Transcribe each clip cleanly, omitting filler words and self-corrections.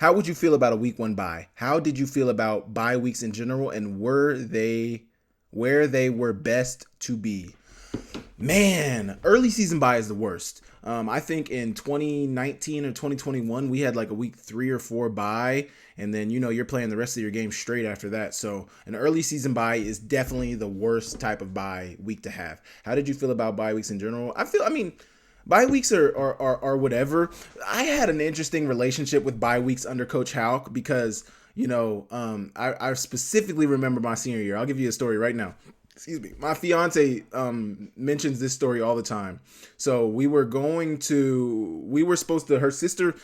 How would you feel about a week one bye? How did you feel about bye weeks in general, and were they where they were best to be? Man, early season bye is the worst. I think in 2019 or 2021, we had like a week 3 or 4 bye, and then you're playing the rest of your game straight after that. So an early season bye is definitely the worst type of bye week to have. How did you feel about bye weeks in general? I mean, bye weeks are whatever. I had an interesting relationship with bye weeks under Coach Houck because I specifically remember my senior year. I'll give you a story right now. Excuse me. My fiance mentions this story all the time. So we were supposed to, her sister,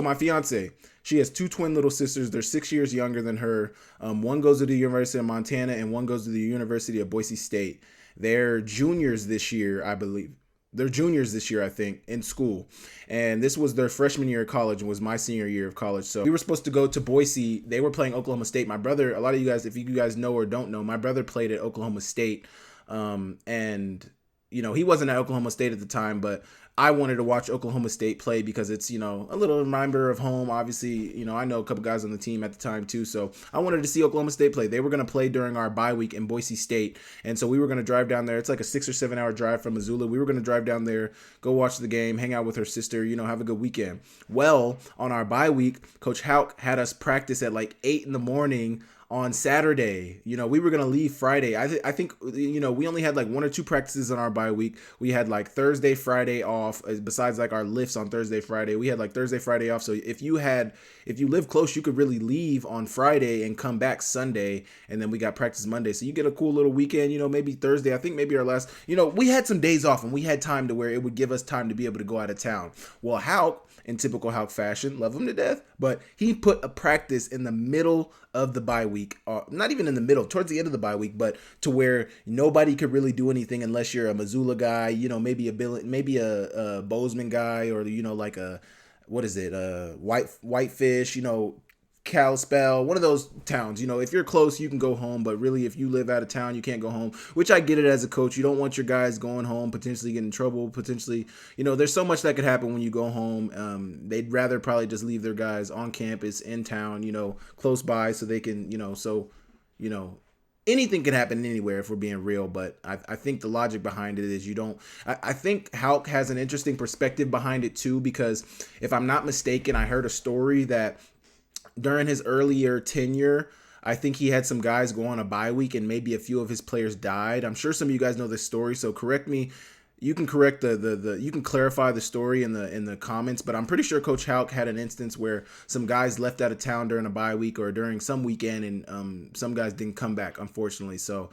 my fiance, she has 2 twin little sisters. They're 6 years younger than her. One goes to the University of Montana and one goes to the University of Boise State. They're juniors this year, I believe. They're juniors this year, I think, in school. And this was their freshman year of college and was my senior year of college. So we were supposed to go to Boise. They were playing Oklahoma State. My brother, a lot of you guys, if you guys know or don't know, my brother played at Oklahoma State. And he wasn't at Oklahoma State at the time, but I wanted to watch Oklahoma State play because it's, a little reminder of home. Obviously, I know a couple guys on the team at the time too. So I wanted to see Oklahoma State play. They were going to play during our bye week in Boise State. And so we were going to drive down there. It's like a 6 or 7 hour drive from Missoula. We were going to drive down there, go watch the game, hang out with her sister, have a good weekend. Well, on our bye week, Coach Houck had us practice at like 8 in the morning on Saturday. We were going to leave Friday. I think, we only had like 1 or 2 practices on our bye week. We had like Thursday, Friday off, besides like our lifts on Thursday, Friday. We had like Thursday, Friday off. So if you live close, you could really leave on Friday and come back Sunday. And then we got practice Monday. So you get a cool little weekend, maybe Thursday. I think maybe our last, we had some days off and we had time to where it would give us time to be able to go out of town. Well, Houck, in typical Houck fashion, love him to death, but he put a practice in the middle of the bye week, not even in the middle, towards the end of the bye week, but to where nobody could really do anything unless you're a Missoula guy, maybe a Bozeman guy, or like a, what is it, Whitefish, Kalispell, one of those towns. If you're close, you can go home, but really if you live out of town, you can't go home, which I get it as a coach. You don't want your guys going home, potentially getting in trouble, potentially, there's so much that could happen when you go home. They'd rather probably just leave their guys on campus, in town, close by, so they can, anything can happen anywhere if we're being real. But I think the logic behind it is I think Houck has an interesting perspective behind it too, because if I'm not mistaken, I heard a story that during his earlier tenure, I think he had some guys go on a bye week and maybe a few of his players died. I'm sure some of you guys know this story, so correct me. You can correct you can clarify the story in the comments, but I'm pretty sure Coach Houck had an instance where some guys left out of town during a bye week or during some weekend, and some guys didn't come back, unfortunately. So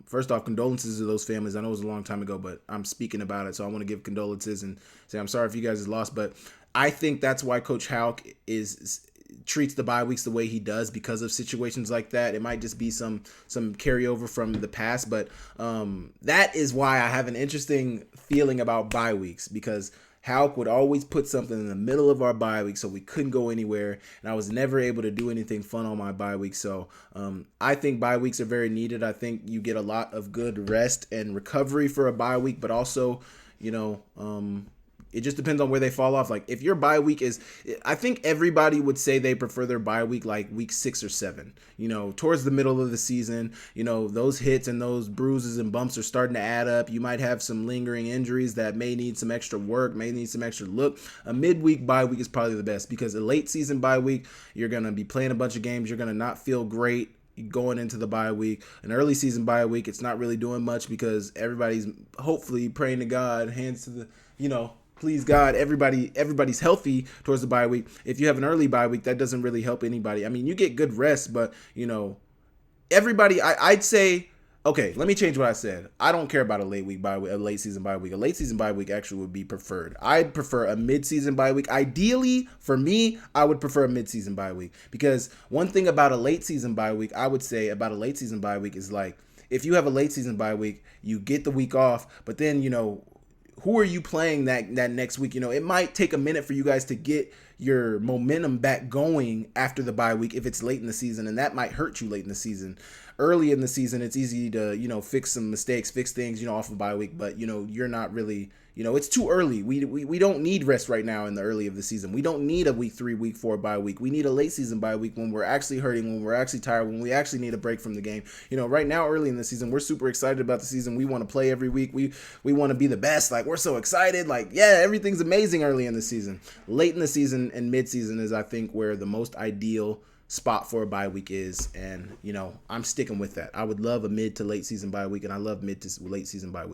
first off, condolences to those families. I know it was a long time ago, but I'm speaking about it, so I want to give condolences and say I'm sorry if you guys is lost. But I think that's why Coach Houck treats the bye weeks the way he does, because of situations like that. It might just be some carryover from the past, but that is why I have an interesting feeling about bye weeks, because Houck would always put something in the middle of our bye week so we couldn't go anywhere, and I was never able to do anything fun on my bye week. So I think bye weeks are very needed. I think you get a lot of good rest and recovery for a bye week, but also it just depends on where they fall off. Like if your bye week I think everybody would say they prefer their bye week like week 6 or 7, towards the middle of the season. Those hits and those bruises and bumps are starting to add up. You might have some lingering injuries that may need some extra work, may need some extra look. A midweek bye week is probably the best, because a late season bye week, you're going to be playing a bunch of games. You're going to not feel great going into the bye week. An early season bye week, it's not really doing much because everybody's hopefully praying to God, hands to the, please God, everybody's healthy towards the bye week. If you have an early bye week, that doesn't really help anybody. I mean, you get good rest, but everybody, I'd say, okay, let me change what I said. I don't care about a late season bye week. A late season bye week actually would be preferred. I'd prefer a mid-season bye week. Ideally, for me, I would prefer a mid-season bye week, because one thing about a late season bye week, I would say about a late season bye week is like, if you have a late season bye week, you get the week off, but then, who are you playing that next week? It might take a minute for you guys to get your momentum back going after the bye week if it's late in the season, and that might hurt you late in the season. early in the season, it's easy to, fix some mistakes, fix things, off of bye week. But, you're not really, it's too early. We don't need rest right now in the early of the season. We don't need a week 3, week 4 bye week. We need a late season bye week when we're actually hurting, when we're actually tired, when we actually need a break from the game. Right now, early in the season, we're super excited about the season. We want to play every week. We want to be the best. Like, we're so excited. Like, yeah, everything's amazing early in the season. Late in the season and mid-season is, I think, where the most ideal spot for a bye week is, and I'm sticking with that. I would love a mid to late season bye week, and I love mid to late season bye week.